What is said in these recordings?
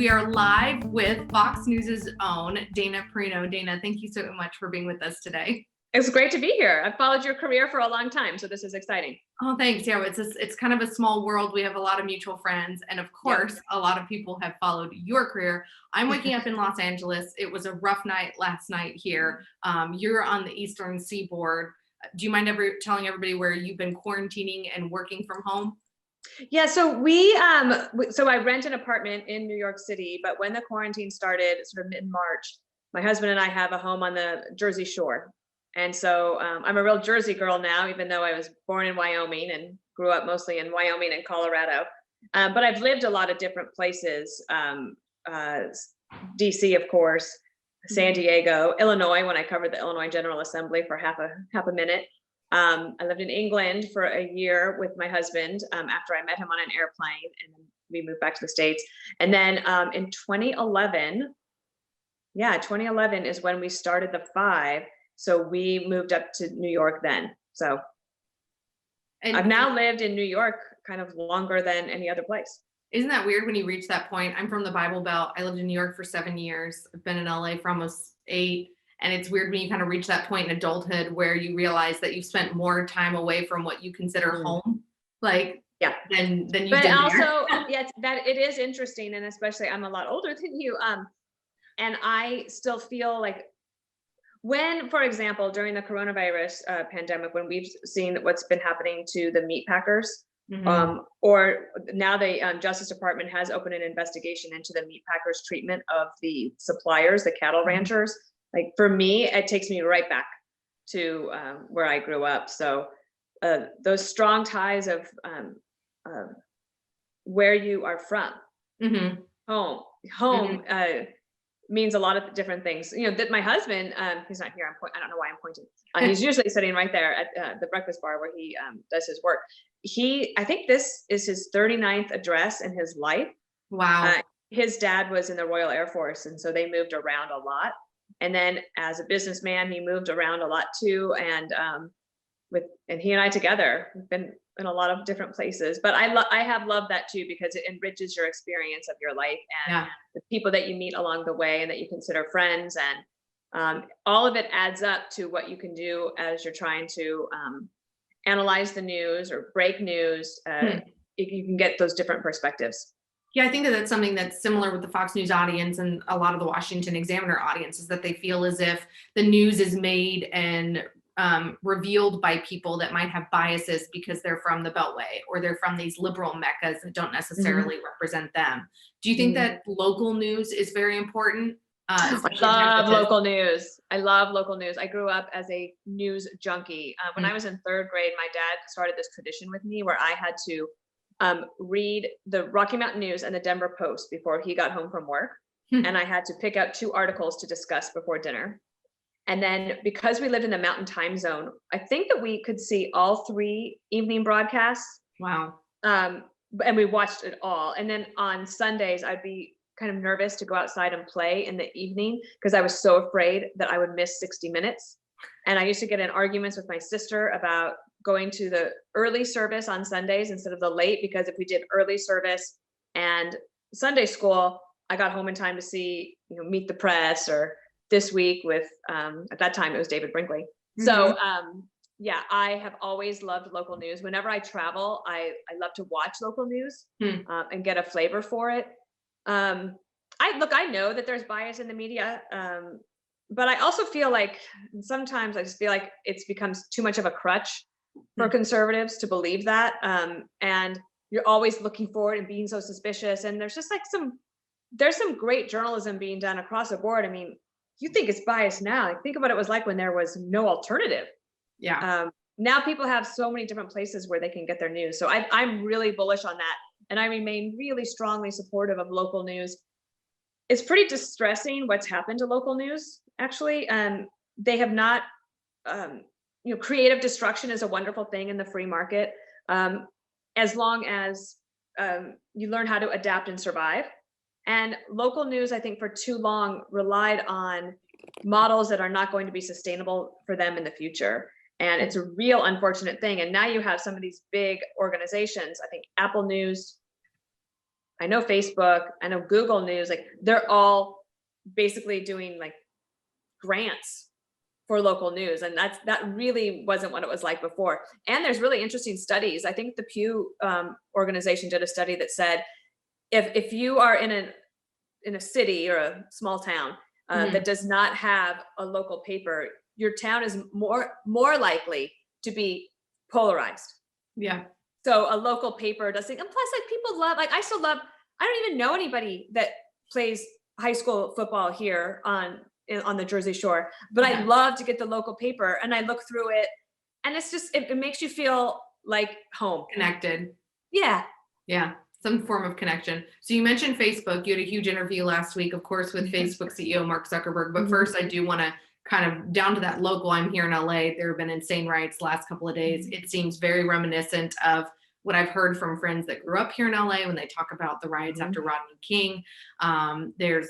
We are live with Fox News' own Dana Perino. Dana, thank you so much for being with us today. It's great to be here. I've followed your career for a long time, so this is exciting. Oh, thanks. Yeah, it's kind of a small world. We have a lot of mutual friends, and of course, a lot of people have followed your career. I'm waking up in Los Angeles. It was a rough night last night here. You're on the Eastern Seaboard. Do you mind telling everybody where you've been quarantining and working from home? Yeah, so I rent an apartment in New York City, but when the quarantine started, sort of mid-March, my husband and I have a home on the Jersey Shore. And so I'm a real Jersey girl now, even though I was born in Wyoming and grew up mostly in Wyoming and Colorado. But I've lived a lot of different places, DC, of course, San Diego, Illinois, when I covered the Illinois General Assembly for half a minute. I lived in England for a year with my husband after I met him on an airplane, and then we moved back to the States. And then in 2011, 2011 is when we started the 5. So we moved up to New York then. So I've now lived in New York kind of longer than any other place. Isn't that weird when you reach that point? I'm from the Bible Belt. I lived in New York for 7 years. I've been in LA for almost 8. And it's weird when you kind of reach that point in adulthood where you realize that you've spent more time away from what you consider home. Like, than you but did also, there. that it is interesting. And especially I'm a lot older than you. And I still feel like when, for example, during the coronavirus pandemic, when we've seen what's been happening to the meat packers, or now the Justice Department has opened an investigation into the meat packers' treatment of the suppliers, the cattle ranchers. Like for me, it takes me right back to where I grew up. So those strong ties of where you are from, home. Means a lot of different things. You know, that my husband, he's not here. I don't know why I'm pointing. He's usually sitting right there at the breakfast bar where he does his work. I think this is his 39th address in his life. Wow. His dad was in the Royal Air Force, and so they moved around a lot. And then as a businessman, he moved around a lot too. And he and I together have been in a lot of different places, but I have loved that too, because it enriches your experience of your life and the people that you meet along the way and that you consider friends, and all of it adds up to what you can do as you're trying to analyze the news or break news. You can get those different perspectives. Yeah, I think that that's something that's similar with the Fox News audience and a lot of the Washington Examiner audience, is that they feel as if the news is made and revealed by people that might have biases because they're from the Beltway or they're from these liberal meccas that don't necessarily represent them. Do you think that local news is very important? I love local news. I love local news. I grew up as a news junkie. When I was in 3rd grade, my dad started this tradition with me where I had to read the Rocky Mountain News and the Denver Post before he got home from work. And I had to pick out 2 articles to discuss before dinner. And then because we lived in the Mountain Time Zone, I think that we could see all 3 evening broadcasts. Wow. And we watched it all. And then on Sundays, I'd be kind of nervous to go outside and play in the evening because I was so afraid that I would miss 60 Minutes. And I used to get in arguments with my sister about going to the early service on Sundays instead of the late, because if we did early service and Sunday school, I got home in time to see, Meet the Press or This Week with, at that time it was David Brinkley. So I have always loved local news. Whenever I travel, I love to watch local news and get a flavor for it. I know that there's bias in the media, but I also feel like sometimes I just feel like it's becomes too much of a crutch for conservatives to believe that. And you're always looking for it and being so suspicious. And there's just like there's some great journalism being done across the board. I mean, you think it's biased now. Like, think of what it was like when there was no alternative. Yeah. Now people have so many different places where they can get their news. So I'm really bullish on that. And I remain really strongly supportive of local news. It's pretty distressing what's happened to local news, actually. They have not, creative destruction is a wonderful thing in the free market. As long as you learn how to adapt and survive. And local news, I think for too long relied on models that are not going to be sustainable for them in the future. And it's a real unfortunate thing. And now you have some of these big organizations, I think Apple News, I know Facebook, I know Google News, like they're all basically doing like grants for local news. And that really wasn't what it was like before. And there's really interesting studies. I think the Pew organization did a study that said, if you are in a city or a small town that does not have a local paper, your town is more likely to be polarized. Yeah. So a local paper does things. And plus, like people love, like I don't even know anybody that plays high school football here on the Jersey Shore, but I love to get the local paper and I look through it, and it's just, it makes you feel like home. Connected. Yeah. Yeah. Some form of connection. So you mentioned Facebook. You had a huge interview last week, of course, with Facebook CEO Mark Zuckerberg. But first, I do want to kind of down to that local. I'm here in LA. There have been insane riots the last couple of days. It seems very reminiscent of what I've heard from friends that grew up here in LA when they talk about the riots after Rodney King. There's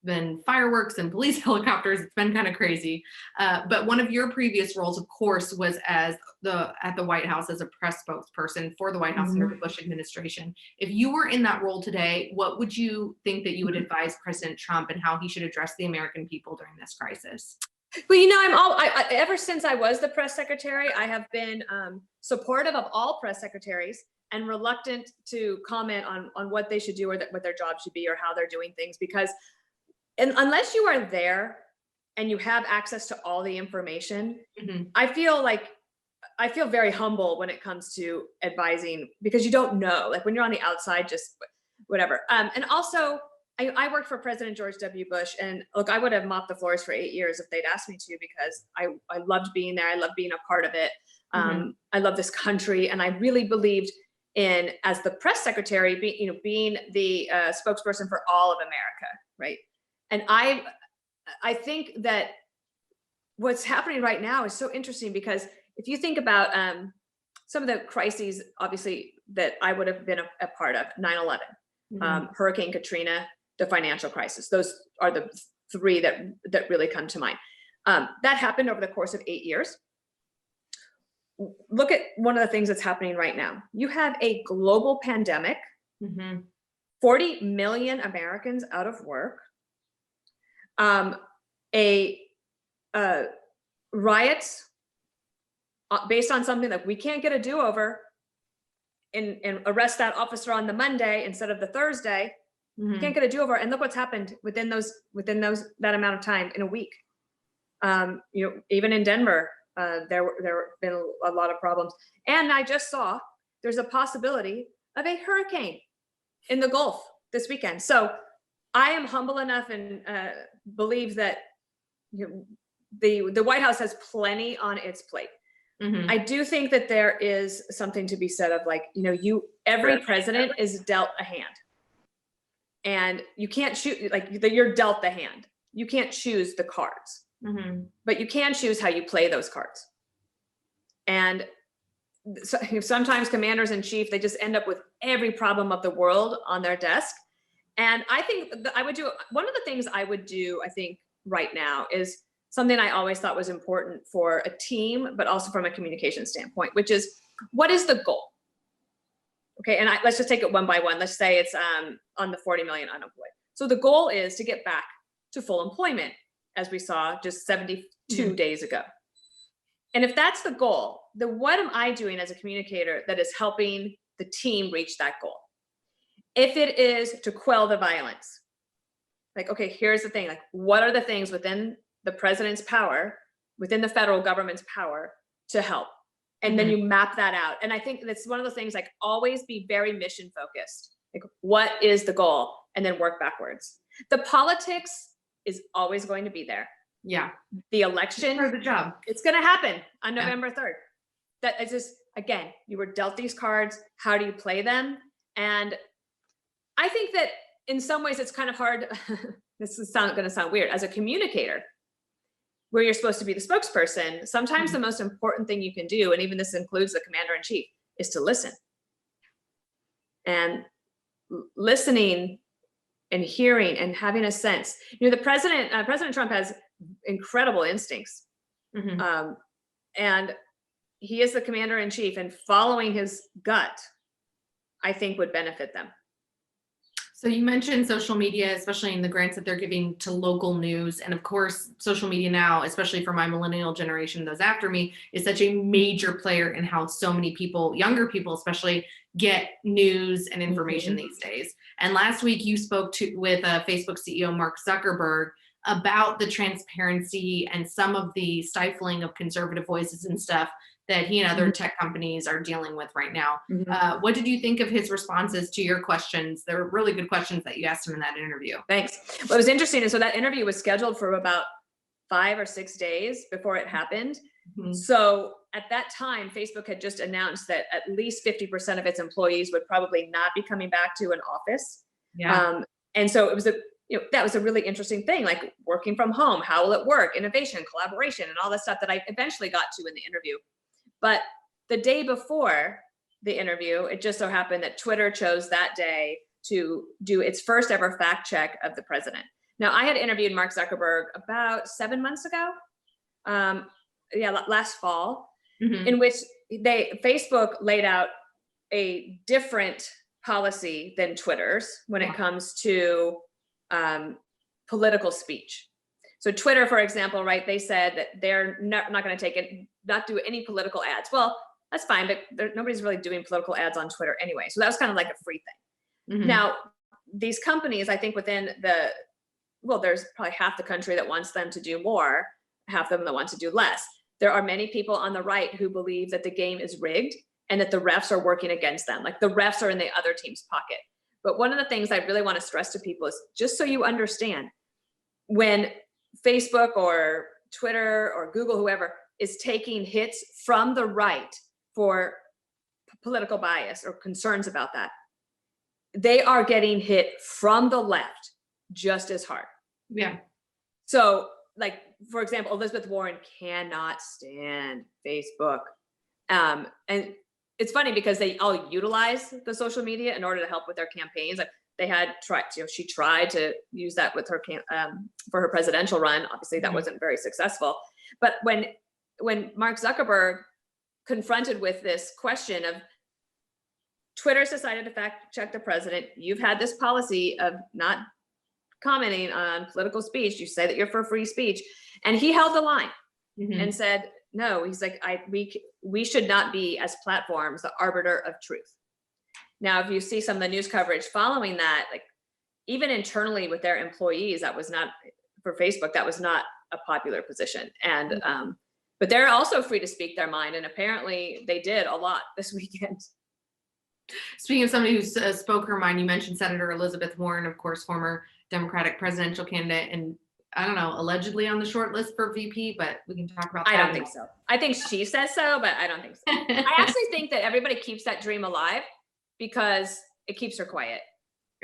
been fireworks and police helicopters. It's been kind of crazy. But one of your previous roles, of course, was at the White House as a press spokesperson for the White House under the Bush administration. If you were in that role today, what would you think that you would advise President Trump and how he should address the American people during this crisis? Well, you know, ever since I was the press secretary, I have been supportive of all press secretaries and reluctant to comment on what they should do or what their job should be or how they're doing things, because unless you are there and you have access to all the information, I feel very humble when it comes to advising, because you don't know, like when you're on the outside, just whatever. And also I worked for President George W. Bush, and look, I would have mopped the floors for 8 years if they'd asked me to, because I loved being there. I loved being a part of it. I love this country. And I really believed in, as the press secretary, being the spokesperson for all of America. Right. And I think that what's happening right now is so interesting, because if you think about some of the crises, obviously, that I would have been a part of, 9/11, Hurricane Katrina, the financial crisis, those are the three that really come to mind. That happened over the course of 8 years. Look at one of the things that's happening right now. You have a global pandemic, 40 million Americans out of work, riots based on something that we can't get a do-over and arrest that officer on the Monday instead of the Thursday. You can't get a do-over. And look what's happened within that amount of time, in a week. Even in Denver, there have been a lot of problems. And I just saw there's a possibility of a hurricane in the Gulf this weekend. So I am humble enough and believe that the White House has plenty on its plate. I do think that there is something to be said of, like, every president is dealt a hand, and you can't shoot, like, you're dealt the hand. You can't choose the cards, but you can choose how you play those cards. And so, sometimes commanders in chief, they just end up with every problem of the world on their desk. And I think one of the things I would do, I think, right now is something I always thought was important for a team, but also from a communication standpoint, which is, what is the goal? Okay, and let's just take it one by one. Let's say it's on the 40 million unemployed. So the goal is to get back to full employment, as we saw just 72 days ago. And if that's the goal, then what am I doing as a communicator that is helping the team reach that goal? If it is to quell the violence, like, okay, here's the thing, like, what are the things within the president's power, within the federal government's power to help? And then you map that out. And I think that's one of the things, like, always be very mission focused. Like, what is the goal? And then work backwards. The politics is always going to be there. Yeah. The election, part of the job. It's going to happen on November 3rd. That is just, again, you were dealt these cards. How do you play them? And I think that in some ways it's kind of hard. This is going to sound weird. As a communicator, where you're supposed to be the spokesperson, sometimes the most important thing you can do, and even this includes the commander in chief, is to listen. And listening and hearing and having a sense. President Trump has incredible instincts. And he is the commander in chief, and following his gut, I think, would benefit them. So you mentioned social media, especially in the grants that they're giving to local news. And of course, social media now, especially for my millennial generation, those after me, is such a major player in how so many people, younger people especially, get news and information these days. And last week you spoke with Facebook CEO Mark Zuckerberg about the transparency and some of the stifling of conservative voices and stuff that he and other tech companies are dealing with right now. What did you think of his responses to your questions? They were really good questions that you asked him in that interview. Thanks. What was interesting is, so that interview was scheduled for about 5 or 6 days before it happened. So at that time, Facebook had just announced that at least 50% of its employees would probably not be coming back to an office. And so it was that was a really interesting thing, like working from home. How will it work? Innovation, collaboration, and all the stuff that I eventually got to in the interview. But the day before the interview, it just so happened that Twitter chose that day to do its first ever fact check of the president. Now, I had interviewed Mark Zuckerberg about 7 months ago, last fall, in which Facebook laid out a different policy than Twitter's when it comes to political speech. So Twitter, for example, right, they said that they're not going to not do any political ads. Well, that's fine, but nobody's really doing political ads on Twitter anyway. So that was kind of like a free thing. Now, these companies, I think within there's probably half the country that wants them to do more, half of them that want to do less. There are many people on the right who believe that the game is rigged and that the refs are working against them. Like the refs are in the other team's pocket. But one of the things I really want to stress to people is, just so you understand, when Facebook or Twitter or Google, whoever, is taking hits from the right for political bias or concerns about that, they are getting hit from the left just as hard. So, like, for example, Elizabeth Warren cannot stand Facebook. And it's funny because they all utilize the social media in order to help with their campaigns. Like they had tried, she tried to use that with her for her presidential run. Obviously, that wasn't very successful. But when Mark Zuckerberg confronted with this question of, Twitter's decided to fact check the president. You've had this policy of not commenting on political speech. You say that you're for free speech, and he held the line and said, no. He's like, we should not be, as platforms, the arbiter of truth. Now, if you see some of the news coverage following that, like even internally with their employees, that was not, for Facebook, that was not a popular position. And but they're also free to speak their mind, and apparently they did a lot this weekend. Speaking of somebody who spoke her mind, you mentioned Senator Elizabeth Warren, of course, former Democratic presidential candidate, and I don't know, allegedly on the short list for VP, but we can talk about that. I don't think so. I think she says so, but I don't think so. I actually think that everybody keeps that dream alive because it keeps her quiet.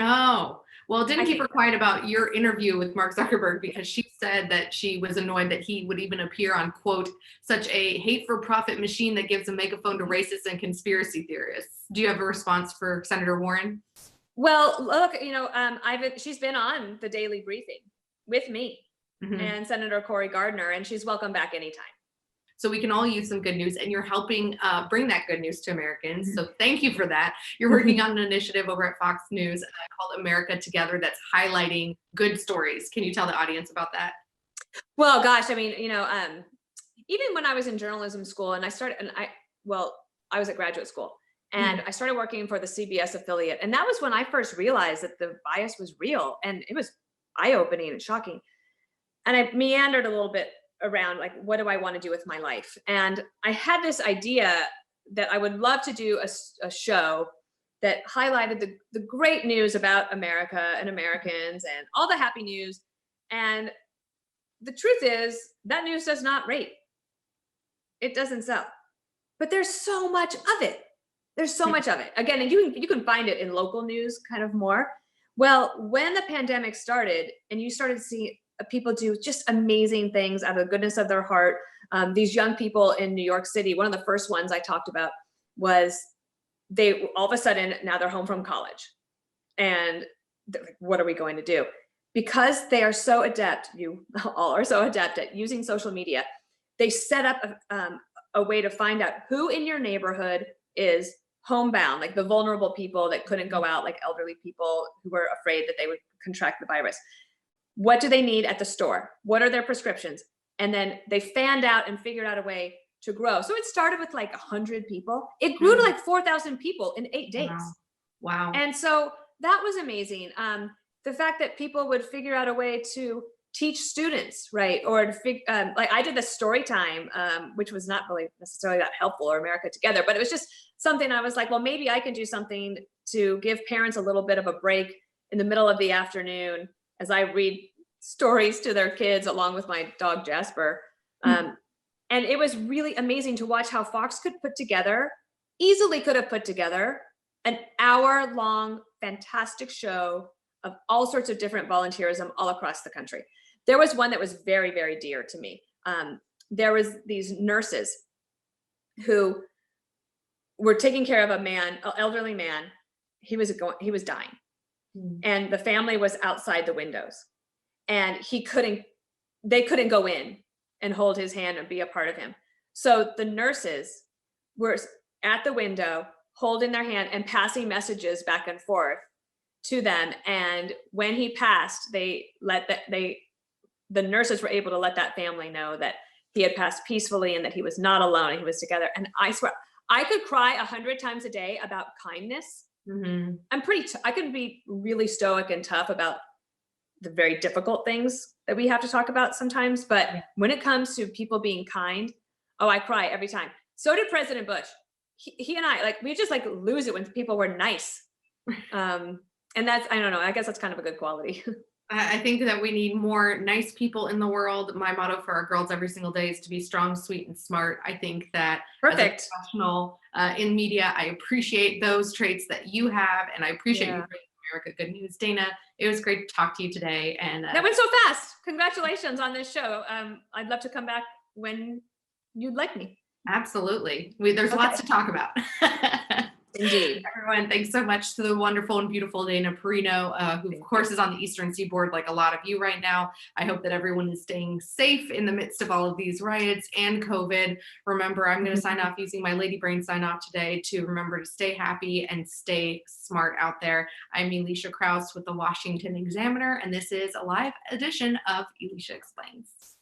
Oh, well, it didn't keep her quiet about your interview with Mark Zuckerberg, because she said that she was annoyed that he would even appear on, quote, such a hate-for-profit machine that gives a megaphone to racists and conspiracy theorists. Do you have a response for Senator Warren? Well, look, she's been on the daily briefing with me and Senator Cory Gardner, and she's welcome back anytime. So we can all use some good news, and you're helping bring that good news to Americans. So thank you for that. You're working on an initiative over at Fox News called America Together that's highlighting good stories. Can you tell the audience about that? Well, gosh, I mean, even when I was in journalism school and I was at graduate school and I started working for the CBS affiliate. And that was when I first realized that the bias was real, and it was eye-opening and shocking. And I meandered a little bit around, like, what do I want to do with my life? And I had this idea that I would love to do a show that highlighted the great news about America and Americans and all the happy news. And the truth is that news does not rate. It doesn't sell. But there's so much of it. There's so much of it. Again, and you can find it in local news kind of more. Well, when the pandemic started and you started to see people do just amazing things out of the goodness of their heart. These young people in New York City, one of the first ones I talked about was they all of a sudden, now they're home from college. And like, what are we going to do? Because they are so adept, you all are so adept at using social media, they set up a way to find out who in your neighborhood is homebound, like the vulnerable people that couldn't go out, like elderly people who were afraid that they would contract the virus. What do they need at the store? What are their prescriptions? And then they fanned out and figured out a way to grow. So it started with like 100 people. It grew to like 4,000 people in 8 days. Wow. Wow. And so that was amazing. The fact that people would figure out a way to teach students, right? Or to like I did the story time, which was not really necessarily that helpful, or America Together, but it was just something I was like, well, maybe I can do something to give parents a little bit of a break in the middle of the afternoon as I read stories to their kids along with my dog Jasper. And it was really amazing to watch how Fox easily could have put together an hour-long fantastic show of all sorts of different volunteerism all across the country. There was one that was very, very dear to me. There was these nurses who were taking care of an elderly man. He was dying. And the family was outside the windows, and they couldn't go in and hold his hand and be a part of him. So the nurses were at the window holding their hand and passing messages back and forth to them. And when he passed, the nurses were able to let that family know that he had passed peacefully and that he was not alone and he was together. And I swear, I could cry 100 times a day about kindness. I can be really stoic and tough about the very difficult things that we have to talk about sometimes. But when it comes to people being kind, I cry every time. So did President Bush. He and I, we just lose it when people were nice. And that's, I don't know, I guess that's kind of a good quality. I think that we need more nice people in the world. My motto for our girls every single day is to be strong, sweet, and smart. I think that Perfect. as a professional in media, I appreciate those traits that you have, and I appreciate you bringing America Good News. Dana, it was great to talk to you today. And that went so fast. Congratulations on this show. I'd love to come back when you'd like me. Absolutely. There's lots to talk about. Indeed. Everyone, thanks so much to the wonderful and beautiful Dana Perino, who of course is on the Eastern Seaboard like a lot of you right now. I hope that everyone is staying safe in the midst of all of these riots and COVID. Remember, I'm going to sign off using my Lady Brain sign off today to remember to stay happy and stay smart out there. I'm Elisha Krauss with the Washington Examiner, and this is a live edition of Elisha Explains.